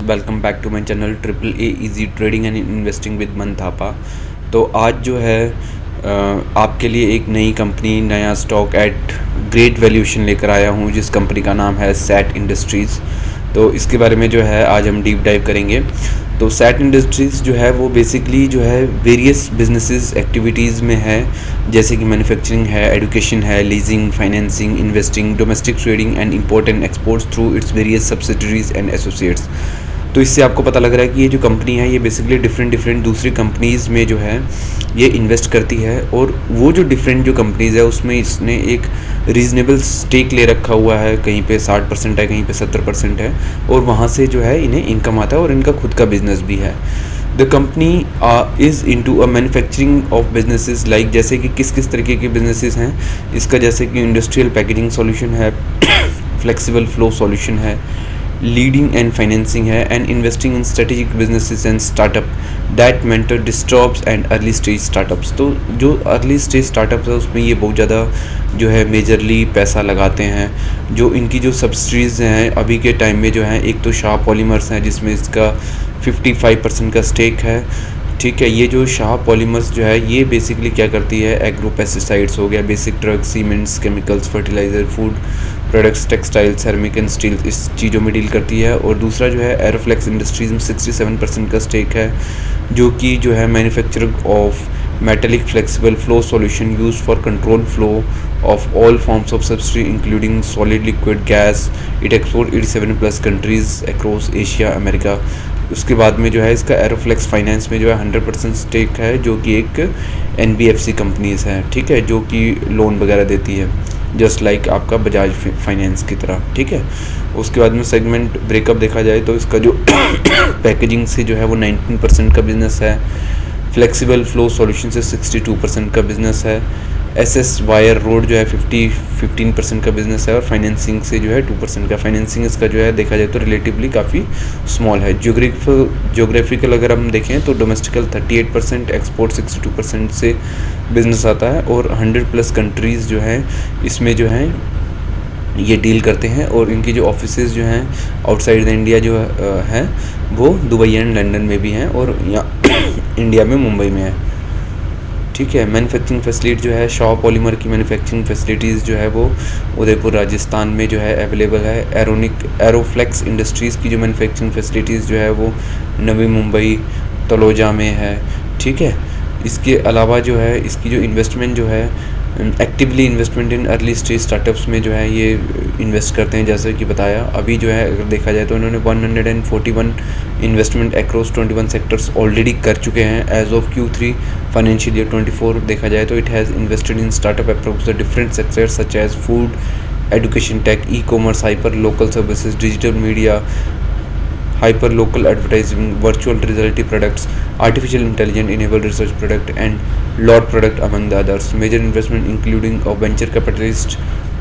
Welcome back to my channel triple A easy trading and investing with Man Thapa. तो आज जो है आपके लिए एक नई कंपनी, नया स्टॉक एट ग्रेट वैल्यूएशन लेकर आया हूँ, जिस कंपनी का नाम है सैट इंडस्ट्रीज़। तो इसके बारे में जो है आज हम डीप डाइव करेंगे। तो सैट इंडस्ट्रीज़ जो है वो बेसिकली जो है वेरियस बिजनेसेस एक्टिविटीज़ में है, जैसे कि मैन्युफैक्चरिंग है, एजुकेशन है, leasing, financing, investing, domestic trading and import and exports through its various subsidiaries and associates. तो इससे आपको पता लग रहा है कि ये जो कंपनी है ये बेसिकली डिफरेंट दूसरी कंपनीज़ में जो है ये इन्वेस्ट करती है, और वो जो डिफरेंट जो कंपनीज़ है उसमें इसने एक रीज़नेबल स्टेक ले रखा हुआ है। कहीं पे 60% है, कहीं पे 70% है, और वहाँ से जो है इन्हें इनकम आता है और इनका खुद का बिजनेस भी है। The company is into a manufacturing of businesses, like जैसे कि किस किस तरीके के बिजनेसेस हैं इसका, जैसे कि इंडस्ट्रियल पैकेजिंग सॉल्यूशन है, फ्लेक्सिबल फ्लो सॉल्यूशन है, लीडिंग एंड फाइनेंसिंग है, and investing in strategic businesses and startup that mentor disturbs and early stage startups. तो जो अर्ली स्टेज स्टार्टअप्स है उसमें ये बहुत ज़्यादा जो है मेजरली पैसा लगाते हैं। जो इनकी जो सब्सिडीज़ हैं अभी के टाइम में जो है, एक तो शाह पॉलीमर्स हैं जिसमें इसका 55% का स्टेक है। ठीक है, ये जो शाह पॉलीमर्स जो है ये बेसिकली क्या करती है, एग्रो पेस्टिसाइड्स हो गया, basic drugs, cements, chemicals, fertiliser, food products, textile, ceramic and steel, इस चीज़ों में डील करती है। और दूसरा जो है एरोफ्लेक्स इंडस्ट्रीज में 67% का स्टेक है, जो कि जो है manufacturing of metallic flexible flow solution use for control flow of all forms of subsidy including solid liquid gas. It export 87+ countries across Asia, America. उसके बाद में जो है इसका एरोफ्लेक्स फाइनेंस में जो है 100% स्टेक है, जो कि एक NBFC कंपनीज है, ठीक है, जो कि लोन वगैरह देती है, जस्ट लाइक आपका बजाज फाइनेंस की तरह। ठीक है, उसके बाद में सेगमेंट ब्रेकअप देखा जाए तो इसका जो पैकेजिंग से जो है वो 19% का बिजनेस है, फ्लेक्सिबल फ्लो सॉल्यूशन से 62% का बिजनेस है, SS वायर रोड जो है 15% का बिजनेस है, और फाइनेंसिंग से जो है 2% का। फाइनेंसिंग इसका जो है देखा जाए तो रिलेटिवली काफ़ी स्मॉल है। जोग्राफिकल अगर हम देखें तो डोमेस्टिकल 38%, एक्सपोर्ट 62% से बिजनेस आता है, और 100+ कंट्रीज़ जो हैं इसमें जो हैं ये डील करते हैं। और इनकी जो ऑफिसेज जो हैं आउटसाइड द इंडिया जो हैं वो दुबई एंड लंदन में भी हैं, और यहाँ इंडिया में मुंबई में है। ठीक है, मैन्युफैक्चरिंग फैसिलिटी जो है शाह पॉलीमर की मैन्युफैक्चरिंग फैसिलिटीज़ जो है वो उदयपुर राजस्थान में जो है अवेलेबल है। एरोफ्लेक्स इंडस्ट्रीज़ की जो मैन्युफैक्चरिंग फैसिलिटीज़ जो है वो नवी मुंबई, तलोजा में है। ठीक है, इसके अलावा जो है इसकी जो इन्वेस्टमेंट जो है actively investment in early stage startups में जो है ये इन्वेस्ट करते हैं, जैसे कि बताया। अभी जो है अगर देखा जाए तो इन्होंने 141 इन्वेस्टमेंट अक्रॉस 21 सेक्टर्स ऑलरेडी कर चुके हैं as of Q3 financial year 24 देखा जाए तो। It has invested in startup across the different sectors such as food, education, tech, e-commerce, hyper local services, digital media, hyper local advertising, virtual reality products, artificial intelligence enabled research product and lot product among the others. Major investment including a venture capitalist,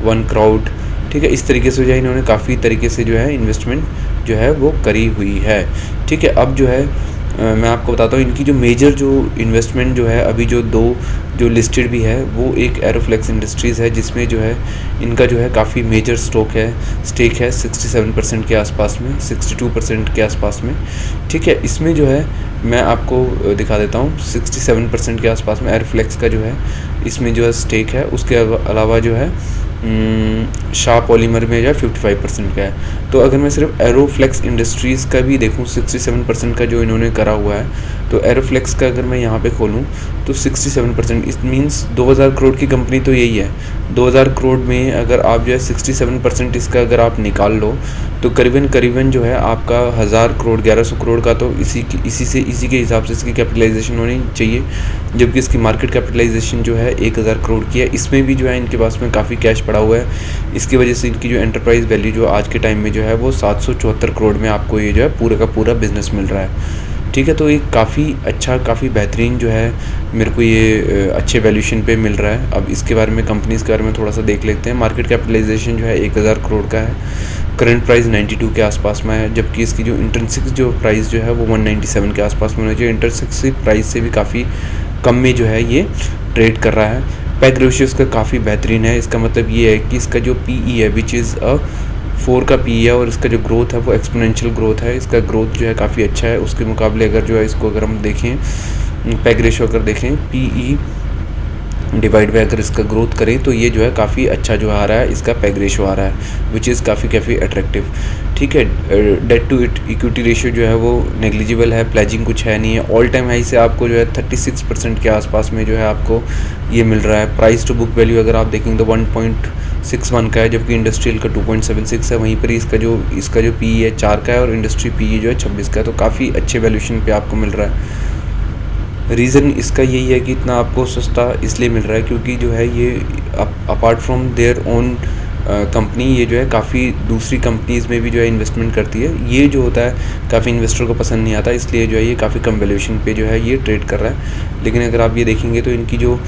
one crowd। ठीक है, इस तरीके से जो है इन्होंने काफ़ी तरीके से जो है इन्वेस्टमेंट जो है वो करी हुई है। ठीक है, अब जो है मैं आपको बताता हूँ इनकी जो मेजर जो इन्वेस्टमेंट जो है अभी जो दो जो लिस्टेड भी है, वो एक एरोफ्लेक्स इंडस्ट्रीज़ है जिसमें जो है इनका जो है काफ़ी मेजर स्टेक है 67% के आसपास में, 62% के आसपास में। ठीक है, इसमें जो है मैं आपको दिखा देता हूँ 67% के आसपास में एरोफ्लेक्स का जो है इसमें जो है स्टेक है। उसके अलावा जो है शाह पॉलीमर में जो है 55% का है। तो अगर मैं सिर्फ एरोफ्लेक्स इंडस्ट्रीज़ का भी देखूं 67% का जो इन्होंने करा हुआ है, तो एरोफ्लेक्स का अगर मैं यहाँ पे खोलूँ तो 67%, इट मीन्स 2000 करोड़ की कंपनी तो यही है। 2000 करोड़ में अगर आप जो है 67% इसका अगर आप निकाल लो तो करीबन जो है आपका 1000 करोड़ 1100 करोड़ का तो इसी के हिसाब से इसकी कैपिटलाइजेशन होनी चाहिए, जबकि इसकी मार्केट कैपिटलाइजेशन जो है 1000 करोड़ की है। इसमें भी जो है इनके पास में काफ़ी कैश पड़ा हुआ है। इसकी वजह से इनकी जो एंटरप्राइज वैल्यू जो आज के टाइम में जो है वो 774 करोड़ में आपको ये जो है पूरा का पूरा बिजनेस मिल रहा है। ठीक है, तो ये काफ़ी बेहतरीन जो है मेरे को ये अच्छे वैल्यूशन पे मिल रहा है। अब इसके बारे में कंपनीज़ के बारे में थोड़ा सा देख लेते हैं। मार्केट कैपिटलाइजेशन जो है 1000 करोड़ का है, करंट प्राइस 92 के आसपास में है, जबकि इसकी जो इंट्रिंसिक जो प्राइस जो है वो 197 के आसपास में होना चाहिए। इंट्रिंसिक प्राइस से भी काफ़ी कम में जो है ये ट्रेड कर रहा है। पैक रेशियो इसका काफ़ी बेहतरीन है। इसका मतलब ये है कि इसका जो PE है विच इज़ अ 4 का पी है और इसका जो ग्रोथ है वो एक्सपोनेंशियल ग्रोथ है। इसका ग्रोथ जो है काफ़ी अच्छा है उसके मुकाबले। अगर जो है इसको अगर हम देखें पैग रेशो अगर देखें पी डिवाइड बाय अगर इसका ग्रोथ करें तो ये जो है काफ़ी अच्छा जो आ रहा है, इसका पैग रेशो आ रहा है विच इज़ काफ़ी अट्रैक्टिव। ठीक है, डेट टू इक्विटी रेशियो जो है वो नेग्लिजिबल है, प्लेजिंग कुछ है नहीं है। ऑल टाइम हाई से आपको जो है 36% के आसपास में जो है आपको ये मिल रहा है। प्राइस टू बुक वैल्यू अगर आप देखेंगे तो 1.61 का है, जबकि इंडस्ट्रियल का 2.76 है। वहीं पर इसका जो पी है 4 का है और इंडस्ट्री पी जो है 26 का है। तो काफ़ी अच्छे वैल्यूशन पे आपको मिल रहा है। रीज़न इसका यही है कि इतना आपको सस्ता इसलिए मिल रहा है क्योंकि जो है ये apart from their own company ये जो है काफ़ी दूसरी कंपनीज़ में भी जो है इन्वेस्टमेंट करती है। ये जो होता है काफ़ी इन्वेस्टर को पसंद नहीं आता, इसलिए जो है ये काफ़ी कम वैल्यूएशन पे जो है ये ट्रेड कर रहा है। लेकिन अगर आप ये देखेंगे तो इनकी जो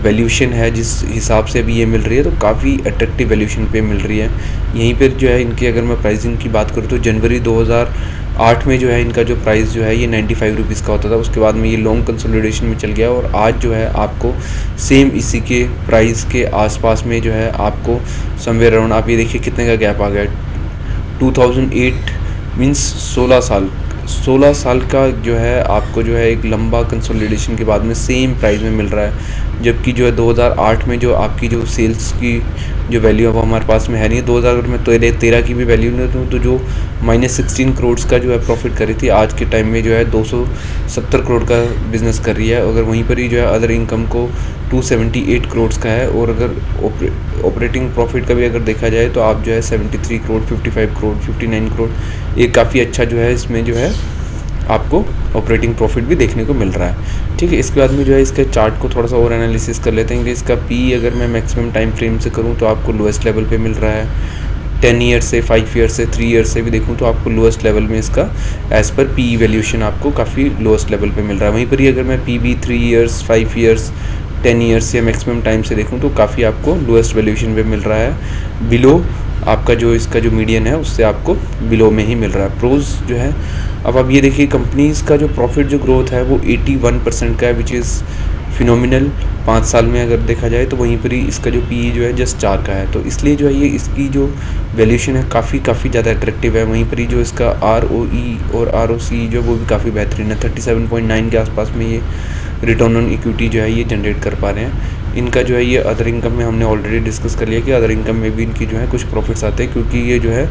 वैल्यूशन है जिस हिसाब से अभी ये मिल रही है तो काफ़ी अट्रैक्टिव वैल्यूशन पे मिल रही है। यहीं पर जो है इनकी अगर मैं प्राइसिंग की बात करूँ तो जनवरी 2008 में जो है इनका जो प्राइस जो है ये 95 रुपीज़ का होता था। उसके बाद में ये लॉन्ग कंसोलिडेशन में चल गया और आज जो है आपको सेम इसी के प्राइस के आसपास में जो है आपको समवेयर अराउंड आप ये देखिए कितने का गैप आ गया। 2008 मीन्स 16 साल का जो है आपको जो है एक लंबा कंसोलिडेशन के बाद में सेम प्राइस में मिल रहा है। जबकि जो है 2008 में जो आपकी जो सेल्स की जो वैल्यू है वो हमारे पास में है नहीं। 2000 में 13 की भी वैल्यू नहीं तो जो -16 करोड़ का जो है प्रॉफिट करी थी, आज के टाइम में जो है 270 करोड़ का बिजनेस कर रही है। अगर वहीं पर ही जो है अदर इनकम को 278 करोड़ का है और अगर ऑपरेटिंग प्रॉफिट का भी अगर देखा जाए तो आप जो है 73 करोड़ 55 करोड़ 59 करोड़ ये काफ़ी अच्छा जो है इसमें जो है आपको ऑपरेटिंग प्रॉफिट भी देखने को मिल रहा है। ठीक है, इसके बाद में जो है इसके चार्ट को थोड़ा सा और एनालिसिस कर लेते हैं कि इसका पी अगर मैं मैक्सिमम टाइम फ्रेम से करूं तो आपको लोएस्ट लेवल पे मिल रहा है। 10 ईयर से, 5 ईयर से, 3 ईयर से भी देखूं तो आपको लोएस्ट लेवल में इसका एज़ पर पी वैल्यूएशन आपको काफ़ी लोएस्ट लेवल पे मिल रहा है। वहीं पर ही अगर मैं पी भी 3 ईयर्स, 5 ईयर्स, 10 ईयर्स या मैक्सिमम टाइम से देखूँ तो काफ़ी आपको लोएस्ट वैल्यूएशन पे मिल रहा है। बिलो आपका जो इसका जो मीडियन है उससे आपको बिलो में ही मिल रहा है। प्रोज जो है अब आप ये देखिए कंपनीज़ का जो प्रॉफिट जो ग्रोथ है वो 81% का है विच इज़ फिनोमिनल 5 साल में अगर देखा जाए। तो वहीं पर ही इसका जो पी जो है जस्ट 4 का है। तो इसलिए जो है ये इसकी जो वैल्यूएशन है काफ़ी ज़्यादा अट्रैक्टिव है। वहीं पर ही जो इसका ROE और ROC जो वो भी काफ़ी बेहतरीन है। 37.9 के आसपास में ये रिटर्न ऑन इक्विटी जो है ये जनरेट कर पा रहे हैं। इनका जो है ये अदर इनकम में हमने ऑलरेडी डिस्कस कर लिया कि अदर इनकम में भी इनकी जो है कुछ प्रॉफिट्स आते हैं क्योंकि ये जो है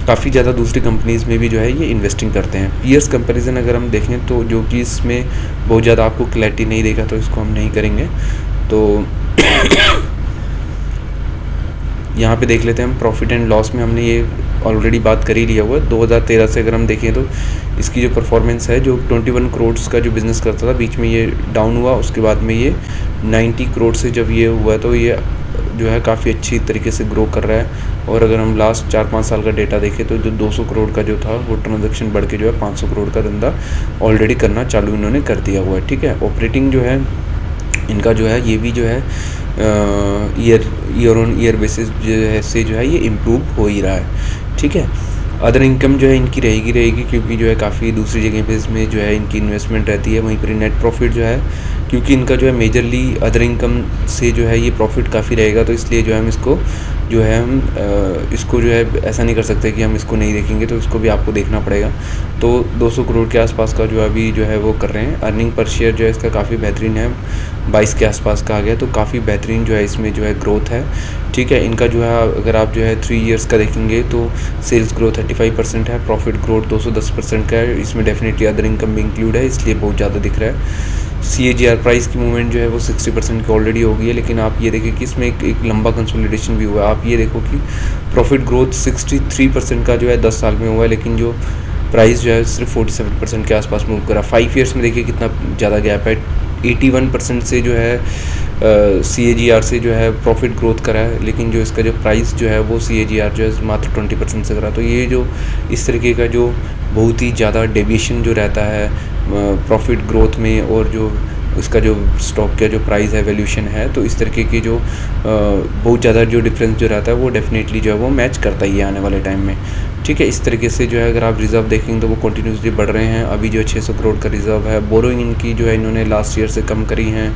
काफ़ी ज़्यादा दूसरी कंपनीज़ में भी जो है ये इन्वेस्टिंग करते हैं। पीयर्स कंपैरिजन अगर हम देखें तो जो कि इसमें बहुत ज़्यादा आपको क्लैरिटी नहीं देगा तो इसको हम नहीं करेंगे। तो यहाँ पे देख लेते हैं हम प्रॉफिट एंड लॉस में हमने ये ऑलरेडी बात कर ही लिया हुआ है। 2013 से अगर हम देखें तो इसकी जो परफॉर्मेंस है जो 21 करोड़ का जो बिज़नेस करता था बीच में ये डाउन हुआ, उसके बाद में ये 90 करोड़ से जब ये हुआ तो ये जो है काफ़ी अच्छी तरीके से ग्रो कर रहा है। और अगर हम लास्ट 4-5 साल का डेटा देखें तो जो 200 करोड़ का जो था वो ट्रांजैक्शन बढ़ के जो है 500 करोड़ का धंधा ऑलरेडी करना चालू इन्होंने कर दिया हुआ है। ठीक है, ऑपरेटिंग जो है इनका जो है ये भी जो है ईयर ऑन ईयर बेसिस जो है से जो है ये इम्प्रूव हो ही रहा है। ठीक है, अदर इनकम जो है इनकी रहेगी क्योंकि जो है काफ़ी दूसरी जगह पे इसमें जो है इनकी इन्वेस्टमेंट रहती है। वहीं पर नेट प्रॉफिट जो है क्योंकि इनका जो है मेजरली अदर इनकम से जो है ये प्रॉफिट काफ़ी रहेगा तो इसलिए जो है हम इसको जो है हम इसको जो है ऐसा नहीं कर सकते कि हम इसको नहीं देखेंगे, तो इसको भी आपको देखना पड़ेगा। तो 200 करोड़ के आसपास का जो अभी जो है वो कर रहे हैं। अर्निंग पर शेयर जो है इसका काफ़ी बेहतरीन है, 22 के आसपास का आ गया, तो काफ़ी बेहतरीन जो है इसमें जो है ग्रोथ है। ठीक है, इनका जो है अगर आप जो है 3 ईयर्स का देखेंगे तो सेल्स ग्रोथ 35% है, प्रॉफिट ग्रोथ 210% का है। इसमें डेफिनेटली अदर इनकम भी इंक्लूड है इसलिए बहुत ज़्यादा दिख रहा है। CAGR प्राइस की मूवमेंट जो है वो 60% की ऑलरेडी हो गई है, लेकिन आप ये देखिए कि इसमें एक लंबा कंसोलिडेशन भी हुआ है। आप ये देखो कि प्रॉफिट ग्रोथ 63% का जो है 10 साल में हुआ है, लेकिन जो प्राइस जो है सिर्फ 47% के आसपास मूव करा। 5 ईयर्स में देखिए कितना ज़्यादा गैप है। 81% से जो है CAGR से जो है प्रॉफिट ग्रोथ करा है, लेकिन जो इसका जो प्राइस जो है वो CAGR जो है मात्र 20% से करा। तो ये जो इस तरीके का जो बहुत ही ज़्यादा डेविएशन जो रहता है प्रॉफिट ग्रोथ में और जो उसका जो स्टॉक का जो प्राइस है वैल्यूशन है, तो इस तरीके की जो बहुत ज़्यादा जो डिफरेंस जो रहता है वो डेफिनेटली जो है वो मैच करता ही है आने वाले टाइम में। ठीक है, इस तरीके से जो है अगर आप रिज़र्व देखेंगे तो वो कंटिन्यूसली बढ़ रहे हैं। अभी जो 600 करोड़ का रिज़र्व है। बोरोइंग इनकी जो है इन्होंने लास्ट ईयर से कम करी हैं।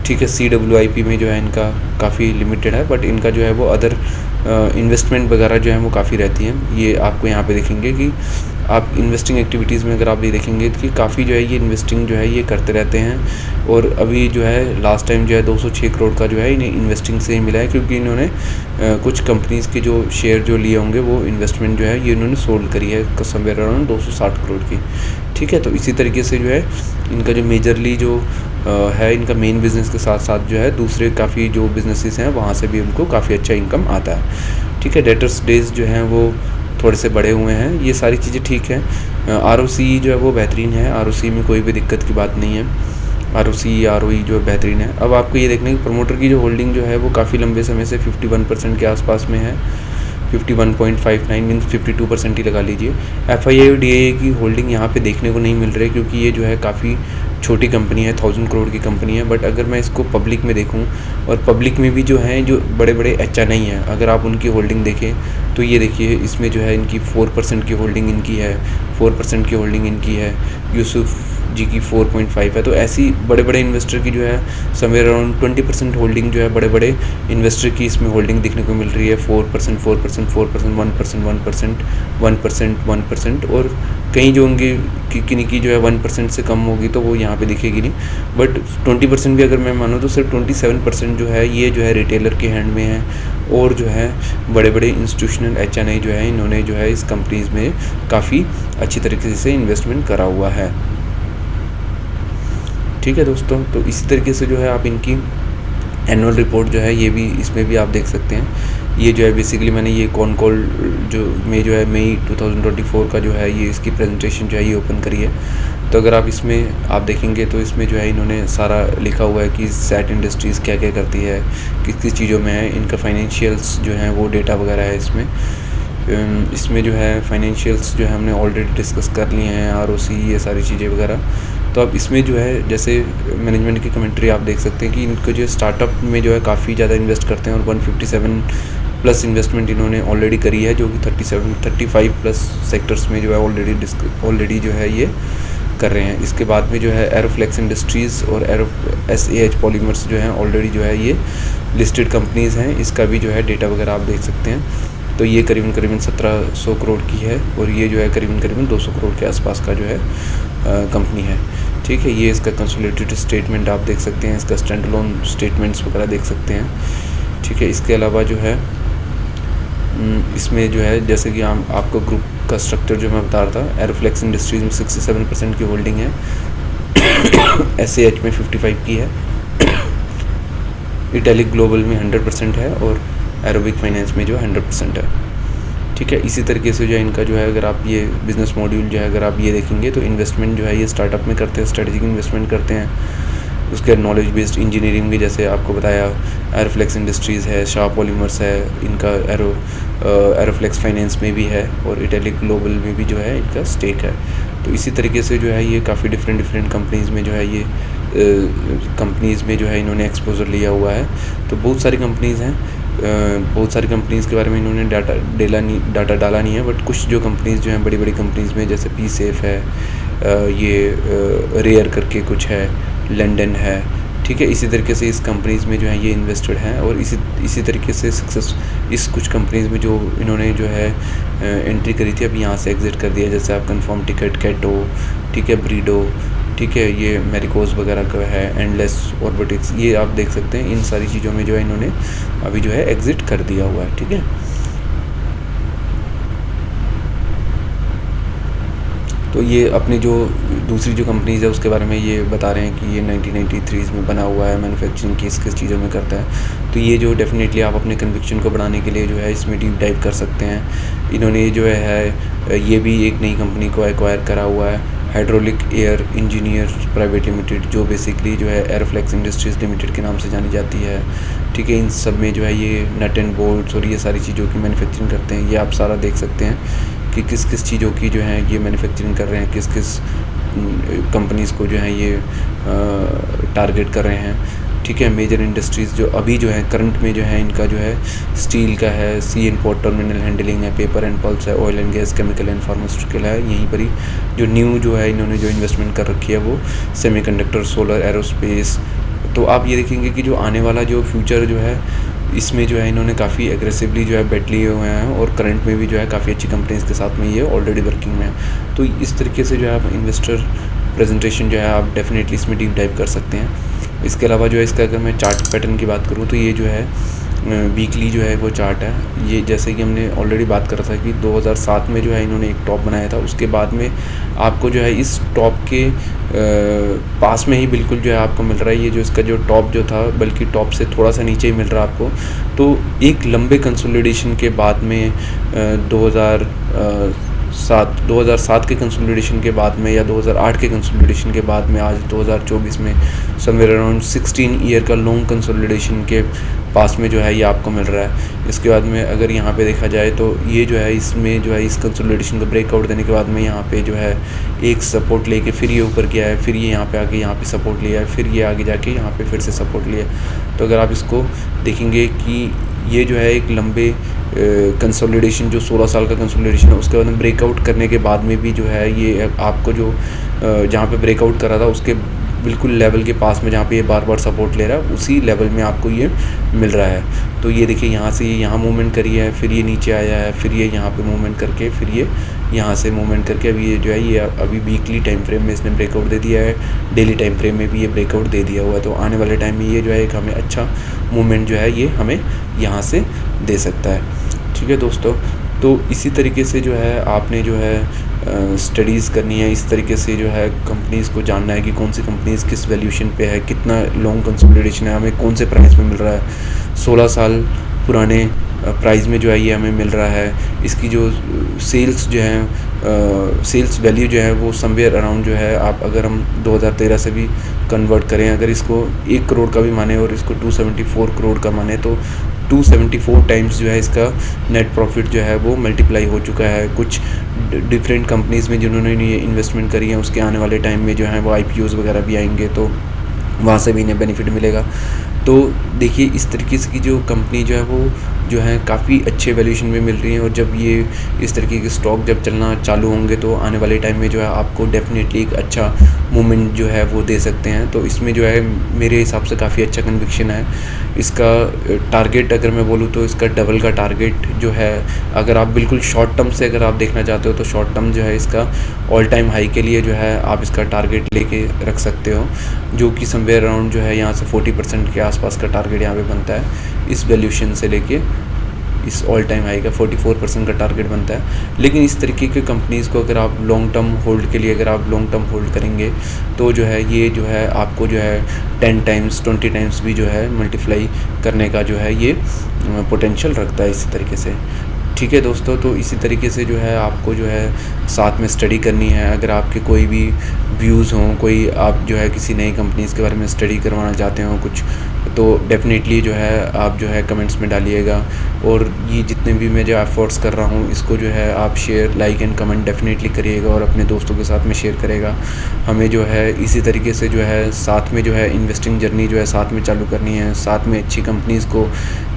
ठीक है, CWIP में जो है इनका काफ़ी लिमिटेड है, बट इनका जो है वो अदर इन्वेस्टमेंट वगैरह जो है वो काफ़ी रहती हैं। ये आपको यहाँ पे देखेंगे कि आप इन्वेस्टिंग एक्टिविटीज़ में अगर आप ये देखेंगे कि काफ़ी जो है ये इन्वेस्टिंग जो है ये करते रहते हैं। और अभी जो है लास्ट टाइम जो है 206 करोड़ का जो है इन्हें इन्वेस्टिंग से ही मिला है, क्योंकि इन्होंने कुछ कंपनीज़ के जो शेयर जो लिए होंगे वो इन्वेस्टमेंट जो है ये इन्होंने सोल्ड करी है समवेयर अराउंड 260 करोड़ की। ठीक है, तो इसी तरीके से जो है इनका जो मेजरली जो है इनका मेन बिज़नेस के साथ साथ जो है दूसरे काफ़ी जो बिज़नेसेस हैं वहाँ से भी उनको काफ़ी अच्छा इनकम आता है। ठीक है, डेटर्स डेज जो हैं वो थोड़े से बड़े हुए हैं, ये सारी चीज़ें ठीक हैं। आरओसी जो है वो बेहतरीन है, आरओसी में कोई भी दिक्कत की बात नहीं है, आरओसी आरओई जो है बेहतरीन है। अब आपको ये देखना है कि प्रमोटर की जो होल्डिंग जो है वो काफ़ी लंबे समय से 51% के आसपास में है, 51.59 मीन्स 52% ही लगा लीजिए। एफआईआई और डीआईए की होल्डिंग यहाँ पे देखने को नहीं मिल रही, क्योंकि ये जो है काफ़ी छोटी कंपनी है, 1000 करोड़ की कंपनी है। बट अगर मैं इसको पब्लिक में देखूँ, और पब्लिक में भी जो है जो बड़े बड़े नहीं है, अगर आप उनकी होल्डिंग देखें तो ये देखिए इसमें जो है इनकी 4% की होल्डिंग इनकी है, 4% की होल्डिंग इनकी है, यूसुफ जी की 4.5 है। तो ऐसी बड़े बड़े इन्वेस्टर की जो है समवेयर अराउंड 20% होल्डिंग जो है बड़े बड़े इन्वेस्टर की इसमें होल्डिंग देखने को मिल रही है। 4%, 4%, 4%, 1%, 1%, 1%, 1%, और कहीं जो होंगे कि किन्हीं की जो है 1% से कम होगी तो वो यहाँ पे दिखेगी नहीं। बट 20% भी अगर मैं मानूँ तो सिर्फ 27% जो है ये जो है रिटेलर के हैंड में है, और जो है बड़े बड़े इंस्टीट्यूशनल एचएनआई जो है इन्होंने जो है इस कंपनीज़ में काफ़ी अच्छी तरीके से इन्वेस्टमेंट करा हुआ है। ठीक है दोस्तों, तो इसी तरीके से जो है आप इनकी एनुअल रिपोर्ट जो है ये भी इसमें भी आप देख सकते हैं। ये जो है बेसिकली मैंने ये कॉन कॉल जो है मई 2024 का जो है ये इसकी प्रेजेंटेशन जो है ये ओपन करी है। तो अगर आप इसमें आप देखेंगे तो इसमें जो है इन्होंने सारा लिखा हुआ है कि सैट इंडस्ट्रीज़ क्या क्या करती है, किस किस चीज़ों में है, इनका फाइनेंशियल्स जो है वो डेटा वगैरह है इसमें। इसमें जो है फाइनेंशियल्स जो है हमने ऑलरेडी डिस्कस कर लिए हैं, आरओसी ये सारी चीज़ें वगैरह। तो अब इसमें जो है जैसे मैनेजमेंट की कमेंट्री आप देख सकते हैं कि इनको जो स्टार्टअप में जो है काफ़ी ज़्यादा इन्वेस्ट करते हैं, और 157 प्लस इन्वेस्टमेंट इन्होंने ऑलरेडी करी है, जो कि 35 प्लस सेक्टर्स में जो है ऑलरेडी जो है ये कर रहे हैं। इसके बाद में जो है एरोफ्लेक्स इंडस्ट्रीज़ और SAH पॉलीमर्स जो हैं ऑलरेडी जो है ये लिस्टेड कंपनीज़ हैं। इसका भी जो है डेटा वगैरह आप देख सकते हैं। तो ये करीबन 1700 करोड़ की है, और ये जो है करीबन 200 करोड़ के आसपास का जो है कंपनी है। ठीक है, ये इसका कंसोलिडेटेड स्टेटमेंट आप देख सकते हैं, इसका स्टैंड अलोन स्टेटमेंट्स वगैरह देख सकते हैं। ठीक है, इसके अलावा जो है इसमें जो है जैसे कि हम आपको ग्रुप का स्ट्रक्चर जो मैं बता रहा था, एरोफ्लेक्स इंडस्ट्रीज़ में 67% की होल्डिंग है, SAH में 55 की है, इटैलिक ग्लोबल में 100% है, और एरोबिक फाइनेंस में जो 100% है। ठीक है, इसी तरीके से जो है इनका जो है अगर आप ये बिज़नेस मॉड्यूल जो है अगर आप ये देखेंगे तो इन्वेस्टमेंट जो है ये स्टार्टअप में करते हैं, स्ट्रेटेजिक इन्वेस्टमेंट करते हैं। उसके नॉलेज बेस्ड इंजीनियरिंग भी जैसे आपको बताया, एरोफ्लेक्स इंडस्ट्रीज़ है, शाह पॉलीमर्स है, इनका एरोफ्लेक्स फाइनेंस में भी है, और इटैलिक ग्लोबल में भी जो है इनका स्टेक है। तो इसी तरीके से जो है ये काफ़ी डिफरेंट कंपनीज़ में जो है ये कंपनीज़ में जो है इन्होंने एक्सपोजर लिया हुआ है। तो बहुत सारी कंपनीज़ हैं, बहुत सारी कंपनीज़ के बारे में इन्होंने डाटा डाला नहीं है, बट कुछ जो कंपनीज़ जो हैं बड़ी बड़ी कंपनीज़ में जैसे पीसेफ है, ये रेयर करके कुछ है, लंदन है। ठीक है, इसी तरीके से इस कंपनीज़ में जो है ये इन्वेस्टेड हैं, और इसी तरीके से इस कुछ कंपनीज़ में जो इन्होंने जो है एंट्री करी थी, अब यहाँ से एग्ज़िट कर दिया। जैसे आप कन्फर्म टिकट, कैटो, ठीक है, ब्रीडो, ठीक है, ये मेरिकोज वगैरह का है, एंडलेस ऑर्बिटिक्स, ये आप देख सकते हैं। इन सारी चीज़ों में जो है इन्होंने अभी जो है एग्ज़िट कर दिया हुआ है। ठीक है, तो ये अपनी जो दूसरी जो कंपनीज़ है उसके बारे में ये बता रहे हैं कि ये 1993 में बना हुआ है, मैन्युफैक्चरिंग किस किस चीज़ों में करता है। तो ये जो डेफिनेटली आप अपने कन्विक्शन को बढ़ाने के लिए जो है इसमें डीप डाइव कर सकते हैं। इन्होंने जो है ये भी एक नई कंपनी को एक्वायर करा हुआ है, hydraulic air engineer private limited, जो बेसिकली जो है एरोफ्लेक्स इंडस्ट्रीज़ लिमिटेड के नाम से जानी जाती है। ठीक है, इन सब में जो है ये नट एंड बोल्ट्स और ये सारी चीज़ों की मैन्युफैक्चरिंग करते हैं। ये आप सारा देख सकते हैं कि किस किस चीज़ों की जो है ये मैन्युफैक्चरिंग कर रहे हैं, किस किस कंपनीज़ को जो है ये टारगेट कर रहे हैं। ठीक है, मेजर इंडस्ट्रीज़ जो अभी जो है करंट में जो है इनका जो है स्टील का है, सी एंड पोर्ट टर्मिनल हैंडलिंग है, पेपर एंड पल्प्स है, oil and gas, chemical and pharmaceutical है। यहीं पर ही जो न्यू जो है इन्होंने जो इन्वेस्टमेंट कर रखी है वो सेमीकंडक्टर, सोलर, एरोस्पेस। तो आप ये देखेंगे कि जो आने वाला जो फ्यूचर जो है इसमें जो है इन्होंने काफ़ी एग्रेसिवली जो है बेट लिए हुए हैं और करंट में भी जो है काफ़ी अच्छी कंपनीज़ के साथ में ये ऑलरेडी वर्किंग में है। तो इस तरीके से जो है आप इन्वेस्टर प्रेजेंटेशन जो है आप डेफिनेटली इसमें डीप डाइव कर सकते हैं। इसके अलावा जो है इसका अगर मैं चार्ट पैटर्न की बात करूँ तो ये जो है वीकली जो है वो चार्ट है। ये जैसे कि हमने ऑलरेडी बात करा था कि 2007 में जो है इन्होंने एक टॉप बनाया था, उसके बाद में आपको जो है इस टॉप के पास में ही बिल्कुल जो है आपको मिल रहा है ये जो इसका जो टॉप जो था, बल्कि टॉप से थोड़ा सा नीचे ही मिल रहा है आपको। तो एक लंबे कंसोलिडेशन के बाद में 2007 के कंसोलिडेशन के बाद में या 2008 के कंसोलिडेशन के बाद में आज 2024 में समवेयर अराउंड 16 ईयर का लॉन्ग कंसोलिडेशन के पास में जो है ये आपको मिल रहा है। इसके बाद में अगर यहाँ पे देखा जाए तो ये जो है इसमें जो है इस कंसोलिडेशन को ब्रेकआउट देने के बाद में यहाँ पे जो है एक सपोर्ट लेके फिर ये ऊपर गया है, फिर ये यहाँ पे आके यहाँ पे सपोर्ट लिया है, फिर ये आगे जाके यहाँ पे फिर से सपोर्ट लिया है। तो अगर आप इसको देखेंगे कि ये जो है एक लंबे कंसोलिडेशन जो 16 साल का कंसोलिडेशन है उसके बाद में ब्रेकआउट करने के बाद में भी जो है ये आपको जो जहाँ पे ब्रेकआउट करा था उसके बिल्कुल लेवल के पास में जहाँ पे ये बार बार सपोर्ट ले रहा है उसी लेवल में आपको ये मिल रहा है। तो ये देखिए यहाँ से ये यहाँ मूवमेंट करी है, फिर ये नीचे आया है, फिर ये यहाँ पे मूवमेंट करके फिर ये यहाँ से मूवमेंट करके अभी ये जो है ये अभी वीकली टाइम फ्रेम में इसने ब्रेकआउट दे दिया है, डेली टाइम फ्रेम में भी ये ब्रेकआउट दे दिया हुआ है। तो आने वाले टाइम में ये जो है एक हमें अच्छा मूवमेंट जो है ये हमें यहाँ से दे सकता है। ठीक है दोस्तों, तो इसी तरीके से जो है आपने जो है स्टडीज़ करनी है, इस तरीके से जो है कंपनीज़ को जानना है कि कौन सी कंपनीज़ किस वैल्यूएशन पे है, कितना लॉन्ग कंसोलिडेशन है, हमें कौन से प्राइस में मिल रहा है। 16 साल पुराने प्राइस में जो है ये हमें मिल रहा है। इसकी जो सेल्स जो है सेल्स वैल्यू जो है वो समवेयर अराउंड जो है आप अगर हम 2013 से भी कन्वर्ट करें, अगर इसको 1 करोड़ का भी माने और इसको 274 करोड़ का माने तो 274 टाइम्स जो है इसका नेट प्रॉफिट जो है वो मल्टीप्लाई हो चुका है। कुछ डिफरेंट कंपनीज़ में जिन्होंने ये इन्वेस्टमेंट करी है उसके आने वाले टाइम में जो है वो IPOs वगैरह भी आएंगे तो वहाँ से भी इन्हें बेनिफिट मिलेगा। तो देखिए इस तरीके से की जो कंपनी जो है वो जो है काफ़ी अच्छे वैल्यूएशन में मिल रही है और जब ये इस तरीके के स्टॉक जब चलना चालू होंगे तो आने वाले टाइम में जो है आपको डेफिनेटली एक अच्छा मूवमेंट जो है वो दे सकते हैं। तो इसमें जो है मेरे हिसाब से काफ़ी अच्छा कन्विक्शन है। इसका टारगेट अगर मैं बोलूँ तो इसका डबल का टारगेट जो है, अगर आप बिल्कुल शॉर्ट टर्म से अगर आप देखना चाहते हो तो शॉर्ट टर्म जो है इसका ऑल टाइम हाई के लिए जो है आप इसका टारगेट लेके रख सकते हो, जो कि समवेयर अराउंड जो है यहाँ से 40% के आसपास का टारगेट यहाँ पे बनता है। इस वैल्यूएशन से लेके इस ऑल टाइम हाई का 44% का टारगेट बनता है। लेकिन इस तरीके के कंपनीज़ को अगर आप लॉन्ग टर्म होल्ड के लिए अगर आप लॉन्ग टर्म होल्ड करेंगे तो जो है ये जो है आपको जो है 10 टाइम्स 20 टाइम्स भी जो है मल्टीप्लाई करने का जो है ये पोटेंशियल रखता है इसी तरीके से। ठीक है दोस्तों, तो इसी तरीके से जो है आपको जो है साथ में स्टडी करनी है। अगर आपके कोई भी व्यूज़ हों, कोई आप जो है किसी नई कंपनीज़ के बारे में स्टडी करवाना चाहते हो कुछ, तो डेफ़िनेटली जो है आप जो है कमेंट्स में डालिएगा। और ये जितने भी मैं जो एफ़र्ट्स कर रहा हूँ इसको जो है आप share like and comment definitely करिएगा और अपने दोस्तों के साथ में शेयर करेगा। हमें जो है इसी तरीके से जो है साथ में जो है इन्वेस्टिंग जर्नी जो है साथ में चालू करनी है, साथ में अच्छी कंपनीज़ को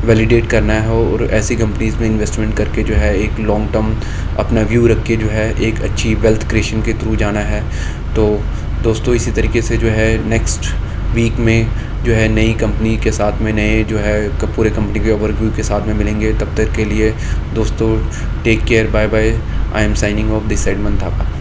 वैलिडेट करना है और ऐसी कंपनीज़ में इन्वेस्टमेंट करके जो है एक लॉन्ग टर्म अपना व्यू रख के जो है एक अच्छी वेल्थ क्रिएशन के थ्रू जाना है। तो दोस्तों इसी तरीके से जो है नेक्स्ट वीक में जो है नई कंपनी के साथ में नए जो है पूरे कंपनी के ओवरव्यू के साथ में मिलेंगे। तब तक के लिए दोस्तों take care, bye bye. I am signing off this side मंथापा।